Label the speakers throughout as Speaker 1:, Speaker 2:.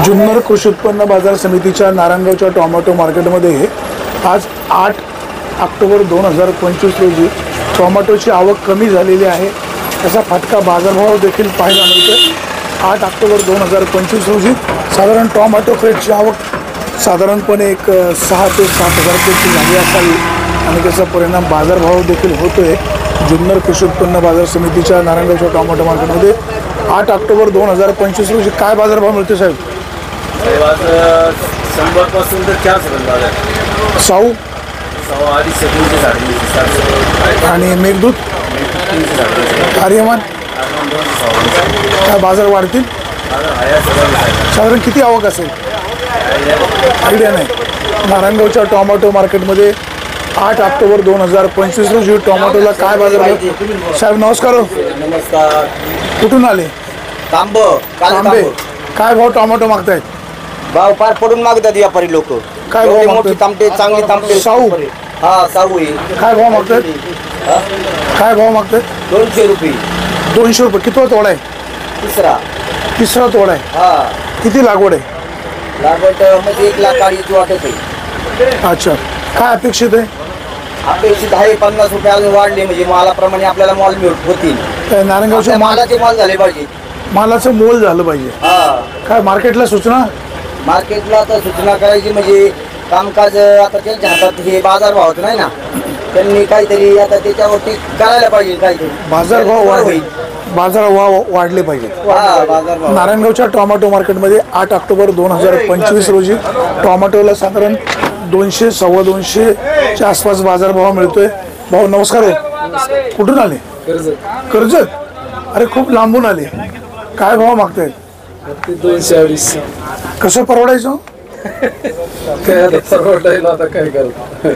Speaker 1: जुन्नर कृषी उत्पन्न बाजार समितीच्या नारायणगावच्या टोमॅटो मार्केटमध्ये आज 8 ऑक्टोबर 2025 रोजी टोमॅटोची आवक कमी झालेली आहे। त्याचा फटका बाजारभाव देखील पाहायला मिळतो। 8 ऑक्टोबर 2025 रोजी साधारण टोमॅटो क्रेटची आवक साधारणपणे एक 6 ते 7 हजार रुपयाची झाली असावी आणि त्याचा परिणाम बाजारभाव देखील होतोय। जुन्नर कृषी उत्पन्न बाजार समितीच्या नारायणगावच्या टोमॅटो मार्केटमध्ये 8 ऑक्टोबर 2025 रोजी काय बाजारभाव मिळतो साहेब?
Speaker 2: 100 पासून तर 400 बाजार।
Speaker 1: साऊ
Speaker 2: अडीचशे 300
Speaker 1: आणि मेघदूत आर्यमान काय बाजार वाढतील? साधारण किती आवक असेल आयडिया नाही। नारायणगावच्या टोमॅटो मार्केटमध्ये 8 ऑक्टोबर 2025 रोजी टोमॅटोला काय बाजार? साहेब नमस्कार।
Speaker 2: नमस्कार।
Speaker 1: कुठून आले?
Speaker 2: तांबे।
Speaker 1: काय भाव टोमॅटो मागतायत?
Speaker 2: भाव पार पडून मागतात व्यापारी लोक।
Speaker 1: काय भाव
Speaker 2: मोठी
Speaker 1: मागतात?
Speaker 2: तांबटे चांगली तांबटे
Speaker 1: साऊ
Speaker 2: हा साऊ आहे।
Speaker 1: काय भाव मागतायत? काय भाव मागतायत?
Speaker 2: 200 रुपये।
Speaker 1: 200 रुपये। कितवा तोडा आहे? तिसरा तोडा आहे।
Speaker 2: हा
Speaker 1: किती लागवड आहे?
Speaker 2: लागवड म्हणजे 1,40,000 वाटत आहे।
Speaker 1: अच्छा, काय अपेक्षित आहे?
Speaker 2: अपेक्षित आहे 50 रुपये अजून वाढले म्हणजे मालाप्रमाणे आपल्याला माल मिळत होतील।
Speaker 1: नारायणगावच्या
Speaker 2: मालाचे माल झाले पाहिजे।
Speaker 1: मालाचं मोल झालं पाहिजे।
Speaker 2: हा
Speaker 1: काय मार्केटला सूचना?
Speaker 2: मार्केटला आता सूचना करायची म्हणजे कामकाज आता त्यांच्या हातात हे बाजारभावात नाही ना, त्यांनी काहीतरी आता त्याच्यावरती करायला पाहिजे काहीतरी।
Speaker 1: बाजारभाव वाढले पाहिजे।
Speaker 2: हा बाजारभाव।
Speaker 1: नारायणगावच्या टोमॅटो मार्केटमध्ये 8 ऑक्टोबर 2025 रोजी टोमॅटोला साधारण 200 सव्वा 200च्या आसपास बाजारभाव मिळतोय। भाऊ नमस्कार। कुठून आले? कर्जत। अरे खूप लांबून आले। काय भाव मागतायत?
Speaker 3: 220।
Speaker 1: कसं परवडायचं?
Speaker 3: काय परवडायला आता काय करतो?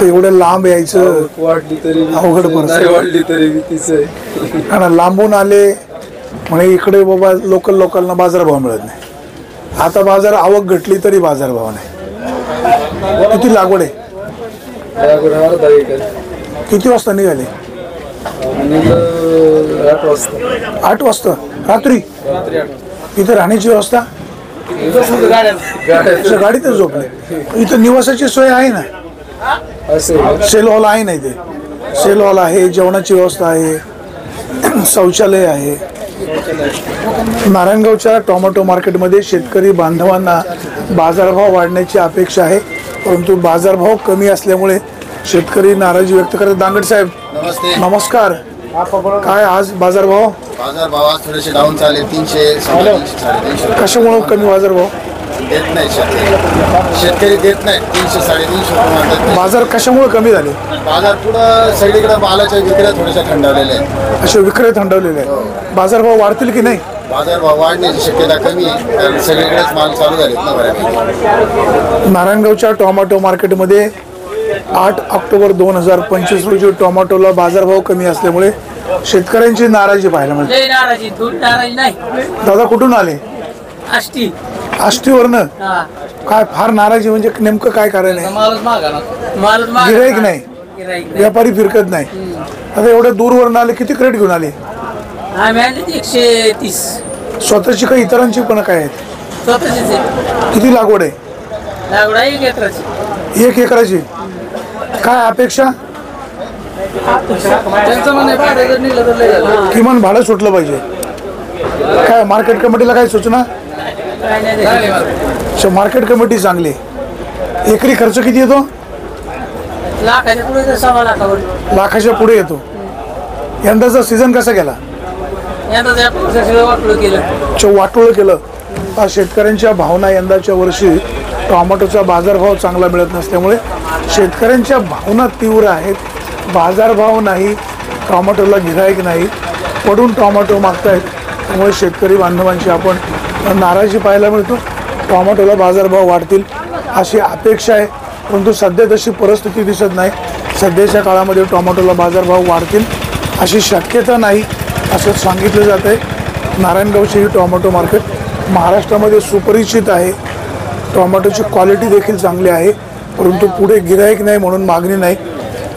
Speaker 1: एवढं लांब यायचं
Speaker 3: वाढली तरी
Speaker 1: अवघड
Speaker 3: नाही,
Speaker 1: परिस्थिती।
Speaker 3: वाढली तरी भीतीच आहे।
Speaker 1: कारण लांबून आले म्हणजे इकडे बाबा लोकांना बाजारभाव मिळत नाही। आता बाजार आवक घटली तरी बाजारभाव नाही। किती लागवड आहे?
Speaker 3: लागवड अर्धा एकर।
Speaker 1: किती वाजता निघाले?
Speaker 3: 8 वाजता।
Speaker 1: 8 वाजता रात्री? इथं राहण्याची व्यवस्था?
Speaker 3: गाड्या
Speaker 1: गाडीतच झोपले? इथं निवासाची सोय आहे ना?
Speaker 3: असे
Speaker 1: सेल हॉल आहे ना? इथे सेल हॉल आहे, जेवणाची व्यवस्था आहे, शौचालय आहे। नारायणगावच्या टोमॅटो मार्केटमध्ये शेतकरी बांधवांना बाजारभाव वाढण्याची अपेक्षा आहे, परंतु बाजारभाव कमी असल्यामुळे शेतकरी नाराजी व्यक्त करतात। दांगड साहेब
Speaker 4: नमस्ते।
Speaker 1: नमस्कार। काय आज बाजारभाव?
Speaker 4: बाजारभाव आज थोडेसे डाऊन चालले। 300 350 350।
Speaker 1: कशामुळे कमी बाजारभाव?
Speaker 4: देत नाही शेतकरी देत नाही। 300 350 रुपये म्हणतात।
Speaker 1: बाजार कशामुळे कमी झाले?
Speaker 4: बाजार पुढं सगळीकडे मालाच्या विक्र्या थोड्याशा थंडावलेल्या आहेत।
Speaker 1: असे विक्रय थंडवलेले आहेत। बाजारभाव वाढतील की नाही?
Speaker 4: बाजारभाव वाढण्याची शक्यता कमी आहे, कारण सगळीकडेच माल चालू झालेत ना बऱ्यापैकी।
Speaker 1: नारायणगावच्या टोमॅटो मार्केटमध्ये 8 ऑक्टोबर 2025 रोजी टोमॅटोला बाजारभाव कमी असल्यामुळे शेतकऱ्यांची नाराजी पाहायला मिळते। दादा कुठून आले? आष्टीवरनं? काय फार नाराजी म्हणजे नेमकं काय कारण आहे? गिऱ्हाईक नाही, व्यापारी फिरकत नाही। आता एवढ्या दूरवरून आले, किती क्रेट घेऊन आले?
Speaker 5: 130।
Speaker 1: स्वतःची का इतरांची पण काय आहेत? किती लागवड आहे?
Speaker 5: 1 एकराची।
Speaker 1: 1 एकराची। काय अपेक्षा? किमान भाडं सुटलं पाहिजे। काय मार्केट कमिटीला काय सूचना? मार्केट कमिटी चांगली। एकरी खर्च किती येतो?
Speaker 5: लाखाच्या पुढे तर 1.25 लाखावर।
Speaker 1: लाखाच्या पुढे येतो। यंदाचा सीझन कसा गेला? वाटोळं केलं। शेतकऱ्यांच्या भावना यंदाच्या वर्षी टोमॅटोचा बाजारभाव चांगला मिळत नसल्यामुळे शेतकऱ्यांच्या भावना तीव्र आहेत। बाजारभाव नाही, टोमॅटोला गिऱ्हाईक नाही, पडून टोमॅटो मागतायत। त्यामुळे शेतकरी बांधवांची आपण नाराजी पाहायला मिळतो। टोमॅटोला बाजारभाव वाढतील अशी अपेक्षा आहे, परंतु सध्या तशी परिस्थिती दिसत नाही। सध्याच्या काळामध्ये टोमॅटोला बाजारभाव वाढतील अशी शक्यता नाही असं सांगितलं जात आहे। नारायणगावची ही टोमॅटो मार्केट महाराष्ट्रामध्ये सुपरिचित आहे। टोमॅटोची क्वालिटी देखील चांगली आहे, परंतु पुढे गिऱ्हाईक नाही म्हणून मागणी नाही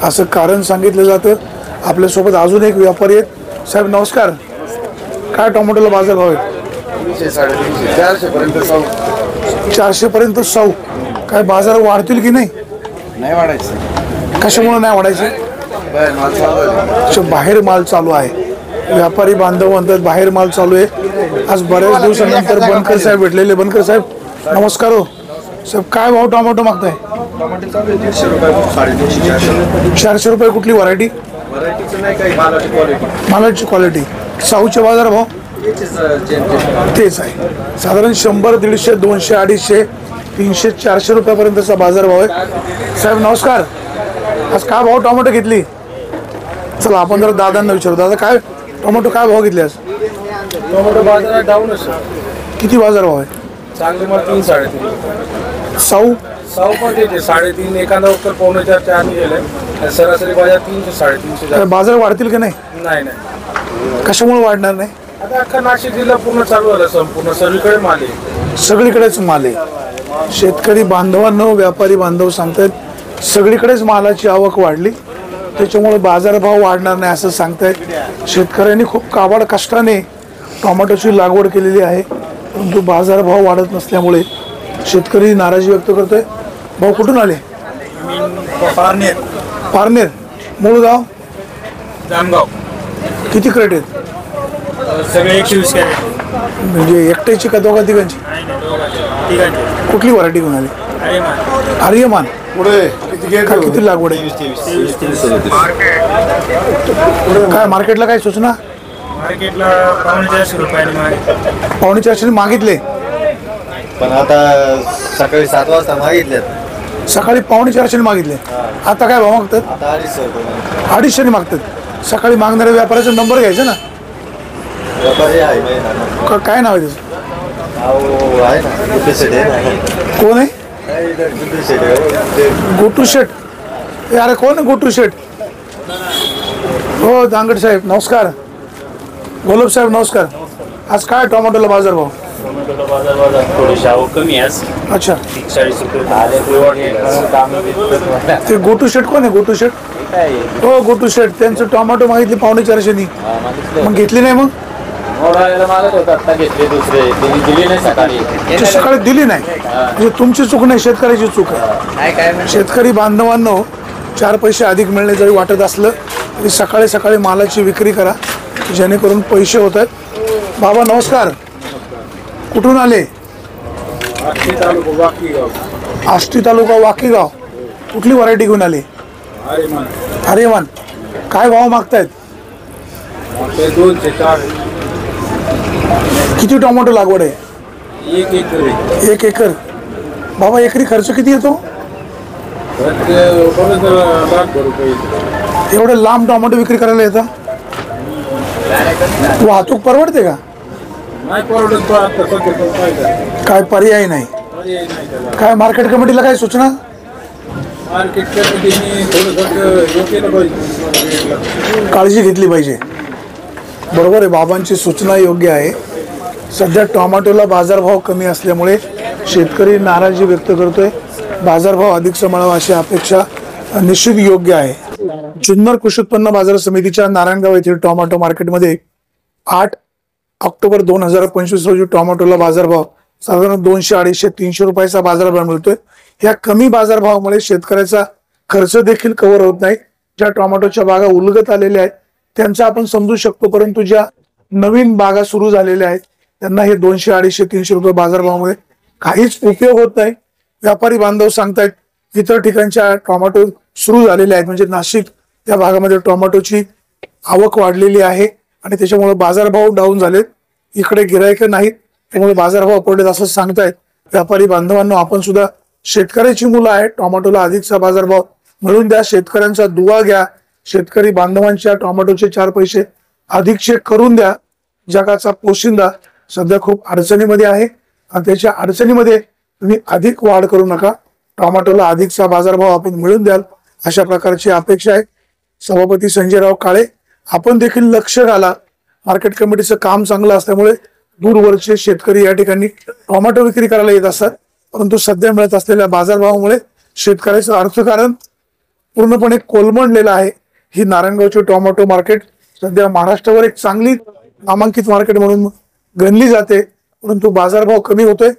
Speaker 1: असं कारण सांगितलं जातं। आपल्यासोबत अजून एक व्यापारी आहेत। साहेब नमस्कार। काय टोमॅटोला बाजारभाव आहे?
Speaker 4: 300 350 400 पर्यंत जाऊ.
Speaker 1: 400 पर्यंत साऊ. काय बाजार वाढतील की नाही?
Speaker 4: नाही वाढायचं.
Speaker 1: कशामुळे नाही वाढायचे?
Speaker 4: बाहेर माल चालू आहे.
Speaker 1: अच्छा, बाहेर माल चालू आहे. व्यापारी बांधव म्हणतात बाहेर माल चालू आहे. आज बऱ्याच दिवसानंतर बनकर साहेब भेटलेले. बनकर साहेब नमस्कार. हो साहेब, काय भाव टोमॅटो मागताय?
Speaker 3: 300 रुपये 350
Speaker 1: 400 रुपये. कुठली व्हरायटी?
Speaker 3: व्हरायटीचं नाही काही मालाची क्वालिटी
Speaker 1: मालाची क्वालिटी. साऊचे बाजार भाव तेच आहे. साधारण 100, 150, 200, 250, 300, 400 रुपयापर्यंतचा बाजार भाव आहे. साहेब नमस्कार. आज काय भाव टोमॅटो घेतली? चला आपण जरा दादांना विचारू. दादा काय टोमॅटो काय भाव घेतले आज?
Speaker 3: टोमॅटो बाजारात डाऊनच
Speaker 1: किती बाजार भाव आहे?
Speaker 3: चांगले माल 3 3.5.
Speaker 1: साऊ
Speaker 3: साऊ पण देते 3.5, एखादा उत्तर 4.25 4 गेले. सरासरी बाजार 300 350.
Speaker 1: काय बाजार वाढतील की नाही?
Speaker 3: नाही
Speaker 1: कशामुळे वाढणार नाही?
Speaker 3: आता अख्खा नाशिक जिल्हा पूर्ण चालू झाला. संपूर्ण सगळीकडे माल आहे.
Speaker 1: सगळीकडेच माल आहे. शेतकरी बांधवांनो, व्यापारी बांधव सांगतायत सगळीकडेच मालाची आवक वाढली, त्याच्यामुळे बाजारभाव वाढणार नाही असं सांगतायत. शेतकऱ्यांनी खूप काबाड कष्टाने टोमॅटोची लागवड केलेली आहे, परंतु बाजारभाव वाढत नसल्यामुळे शेतकरी नाराजी व्यक्त करतोय. भाऊ कुठून आले? पारनेर. मूळ गाव?
Speaker 3: जामगाव.
Speaker 1: किती क्रेट आहेत?
Speaker 3: सगळे 120 कॅरेट.
Speaker 1: म्हणजे एकट्याची का दोघा तिघांची? कुठली व्हरायटी घेऊन आली? आर्यमान.
Speaker 4: पुढे किती
Speaker 1: काय किती लागवड आहे? काय मार्केटला काय सूचना?
Speaker 3: मार्केटला 450 रुपयाने
Speaker 1: 450 मागितले.
Speaker 6: पण आता सकाळी 7 वाजता मागितल्यात.
Speaker 1: सकाळी 450 मागितले. आता काय भाव मागतात?
Speaker 6: आता 250 रुपये
Speaker 1: 250 मागतात. सकाळी मागणाऱ्या व्यापाऱ्याचा नंबर घ्यायचा ना.
Speaker 6: व्यापारी आहे माहिती ना.
Speaker 1: काय नाव आहे त्याचं?
Speaker 6: अहो आहे ना, गुड्डू शेट आहे ना.
Speaker 1: कोण आहे?
Speaker 6: गुड्डू शेट आहे.
Speaker 1: गोटू शेट. अरे कोण आहे गोटू शेट? हो दांगड साहेब नमस्कार. गोलब साहेब नमस्कार. आज काय टोमॅटोला बाजार भाव?
Speaker 7: टोमॅटोला बाजार थोडीशी आवक कमी आहे आज.
Speaker 1: अच्छा,
Speaker 7: 40 रुपये.
Speaker 1: ते गोटू शेट कोण आहे? गोटू शेट. हो गोटू शेट. त्यांचं टोमॅटो मागितले 450. मग घेतली नाही? मग
Speaker 7: मागत होता, आता घेतले दुसरे. दिली नाही सकाळी.
Speaker 1: ते सकाळी दिली नाही म्हणजे तुमची चूक नाही, शेतकऱ्याची चूक आहे. शेतकरी बांधवांनो, 4 पैसे अधिक मिळणे जरी वाटत असलं तरी सकाळी सकाळी मालाची विक्री करा, जेणेकरून पैसे होत आहेत. बाबा नमस्कार. कुठून आले? आष्टी तालुका वाकीगाव. कुठली व्हरायटी घेऊन आली? आर्यमान. काय भाव मागतायत?
Speaker 3: 204.
Speaker 1: किती टोमॅटो लागवड आहे?
Speaker 3: 1 एकर.
Speaker 1: 1 एकर. बाबा एकरी खर्च किती येतो?
Speaker 3: लाख रुपये.
Speaker 1: एवढे लांब टोमॅटो विक्री करायला येतं? वाहतूक परवडते का?
Speaker 3: नाही परवडत. आता सध्या
Speaker 1: काय पर्याय नाही. काय मार्केट कमिटीला काय सूचना?
Speaker 3: मार्केट थोडंसं केलं पाहिजे.
Speaker 1: काळजी घेतली पाहिजे. बरोबर आहे, बाबांची सूचना योग्य आहे. सध्या टोमॅटोला बाजारभाव कमी असल्यामुळे शेतकरी नाराजी व्यक्त करतोय. बाजारभाव अधिकचा मिळावा अशी अपेक्षा निश्चित योग्य आहे. जुन्नर कृषी उत्पन्न बाजार समितीच्या नारायणगाव येथील टोमॅटो मार्केटमध्ये 8 ऑक्टोबर 2025 रोजी टोमॅटोला बाजारभाव साधारण 200, 250, 300 रुपयाचा बाजारभाव मिळतोय. या कमी बाजारभावामुळे शेतकऱ्याचा खर्च देखील कव्हर होत नाही. ज्या टोमॅटोच्या बागा उलगत आलेल्या आहेत त्यांचं आपण समजू शकतो, परंतु ज्या नवीन बागा सुरू झालेल्या आहेत त्यांना हे 200, 250, 300 रुपये बाजारभावामध्ये काहीच उपयोग होत नाही. व्यापारी बांधव सांगतायत इतर ठिकाणच्या टोमॅटो सुरू झालेले आहेत, म्हणजे नाशिक या भागामध्ये टोमॅटोची आवक वाढलेली आहे आणि त्याच्यामुळे बाजारभाव डाऊन झालेत. इकडे गिरायक नाहीत, त्यामुळे बाजारभाव पडलेत असं सांगतायत व्यापारी बांधवांना. आपण सुद्धा शेतकऱ्याची मुलं आहेत. टोमॅटोला अधिकचा बाजारभाव मिळून द्या. शेतकऱ्यांचा दुवा घ्या. शेतकरी बांधवांच्या टोमॅटोचे 4 पैसे अधिकचे करून द्या. जगाचा पोशिंदा सध्या खूप अडचणीमध्ये आहे आणि त्याच्या अडचणीमध्ये तुम्ही अधिक वाढ करू नका. टोमॅटोला अधिकचा बाजारभाव आपण मिळून द्याल अशा प्रकारची अपेक्षा आहे. सभापती संजयराव काळे आपण देखील लक्ष घाला. मार्केट कमिटीचं काम चांगलं असल्यामुळे दूरवरचे शेतकरी या ठिकाणी टोमॅटो विक्री करायला येत असतात, परंतु सध्या मिळत असलेल्या बाजारभावामुळे शेतकऱ्याचं अर्थकारण पूर्णपणे कोलमडलेलं आहे. ही नारायणगावची टोमॅटो मार्केट सध्या महाराष्ट्रावर एक चांगली नामांकित मार्केट म्हणून गणली जाते परंतु बाजारभाव कमी होतोय.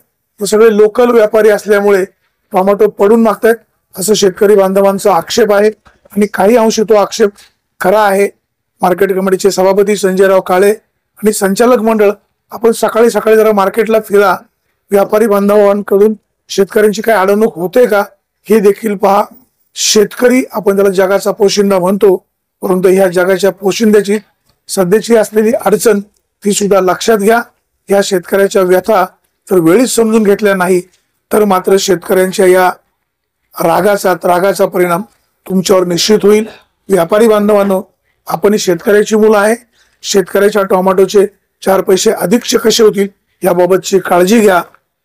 Speaker 1: सगळे लोकल व्यापारी असल्यामुळे टोमॅटो पडून मागतायत असं शेतकरी बांधवांचा आक्षेप आहे आणि काही अंशी तो आक्षेप खरा आहे. मार्केट कमिटीचे सभापती संजयराव काळे आणि संचालक मंडळ आपण सकाळी सकाळी जरा मार्केटला फिरा, व्यापारी बांधवांकडून शेतकऱ्यांची काय अडवणूक होते का हे देखील पहा. शेतकरी आपण त्याला जगाचा पोशिंदा म्हणतो, परंतु ह्या जगाच्या पोशिंद्याची सध्याची असलेली अडचण ती सुद्धा लक्षात घ्या. या शेतकऱ्याच्या व्यथा तर वेळीच समजून घेतल्या नाही तर मात्र शेतकऱ्यांच्या या रागाचा परिणाम तुमच्यावर निश्चित होईल. व्यापारी बांधवांनो, आपण शेतकऱ्याची मुलं आहे. शेतकऱ्याच्या टोमॅटोचे 4 पैसे अधिकचे कसे होतील याबाबतची काळजी घ्या.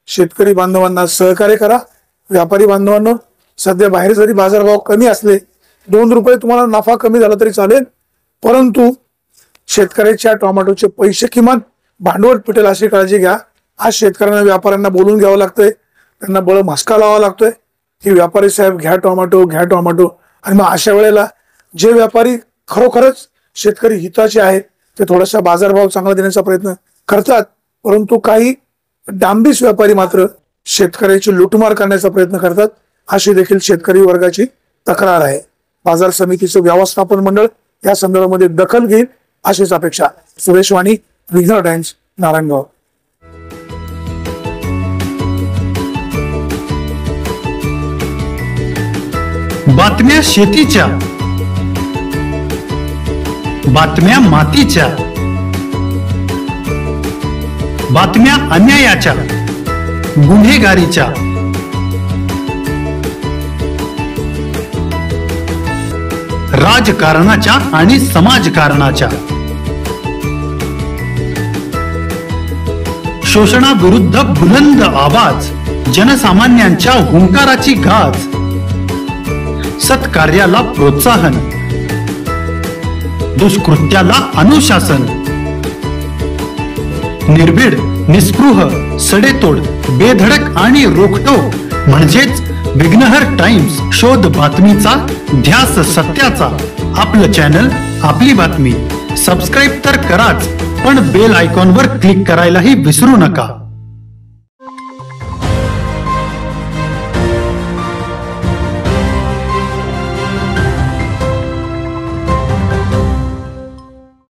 Speaker 1: शेतकरी बांधवांना सहकार्य करा. व्यापारी बांधवांनो, सध्या बाहेर जरी बाजारभाव कमी असले, 2 रुपये तुम्हाला नफा कमी झाला तरी चालेल, परंतु शेतकऱ्याच्या टोमॅटोचे पैसे किमान भांडवल पिटेल अशी काळजी घ्या. आज शेतकऱ्यांना व्यापाऱ्यांना बोलून घ्यावं लागतंय, त्यांना बळ मस्का लावावा लागतोय की व्यापारी साहेब घ्या टोमॅटो घ्या टोमॅटो. आणि मग अशा वेळेला जे व्यापारी खरोखरच शेतकरी हिताचे आहेत ते थोडासा बाजारभाव चांगला देण्याचा प्रयत्न करतात, परंतु काही डांबीस व्यापारी मात्र शेतकऱ्याची लुटमार करण्याचा प्रयत्न करतात. अशी देखील शेतकरी वर्गाची तक्रार आहे. बाजार समितीचं व्यवस्थापन मंडळ या संदर्भामध्ये दखल घेईल अशीच अपेक्षा. सुरेश वाणी, विघ्नर टाइम्स, नारायणगाव.
Speaker 8: बातम्या शेतीच्या, बातम्या मातीच्या, बातम्या अन्यायाच्या, गुन्हेगारीच्या, राजकारणाच्या आणि समाजकारणाच्या, शोषणाविरुद्ध बुलंद आवाज, जनसामान्यांच्या हुंकाराची गाज, सत्कार्याला प्रोत्साहन, दुष्कृत्याला अनुशासन, निर्भीड, निस्पृह, सडेतोड, बेधडक आणि रोखटोक म्हणजेच विघ्नहर टाइम्स. शोध बातमीचा, ध्यास सत्याचा. आपलं चॅनल, आपली बातमी. सबस्क्राईब तर कराच, पण बेल आयकॉनवर क्लिक करायलाही विसरू नका.